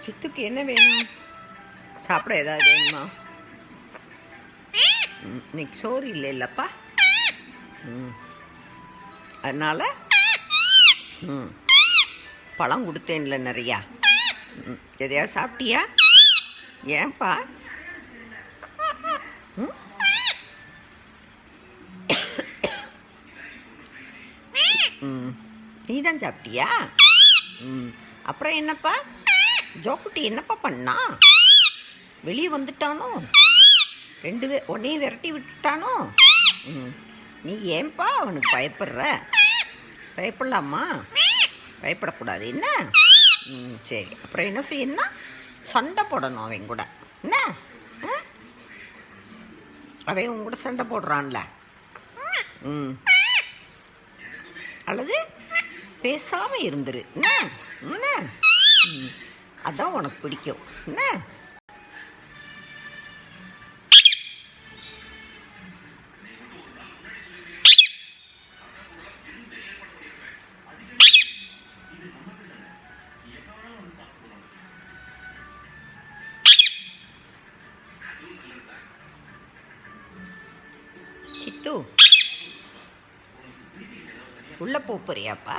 சித்துக்கு என்ன வேணும்? சாப்பிட ஏதாவது வேணுமா? இன்னைக்கு சோறு இல்லைல்லப்பா. அதனால் பழம் கொடுத்தேன்ல நிறையா. எதையா சாப்பிட்டியா? ஏன்பா? நீ தான் சாப்பிட்டியா? அப்புறம் என்னப்பா ஜோக்குட்டி என்னப்பா பண்ணா? வெளியே வந்துட்டானோ? உன்னையும் விரட்டி விட்டுட்டானோ? நீ ஏன்பா அவனுக்கு பயப்படுற? பயப்படலாமா? பயப்படக்கூடாது என்ன? சரி, அப்புறம் என்ன செய்யணும்னா சண்டை போடணும் அவன் கூட. என்ன அவன் உன் கூட சண்டை போடுறான்ல. அல்லது பேசாமல் இருந்துரு. என்ன என்ன அதான் உனக்கு பிடிக்கும். என்ன சித்து உள்ள போறியாப்பா?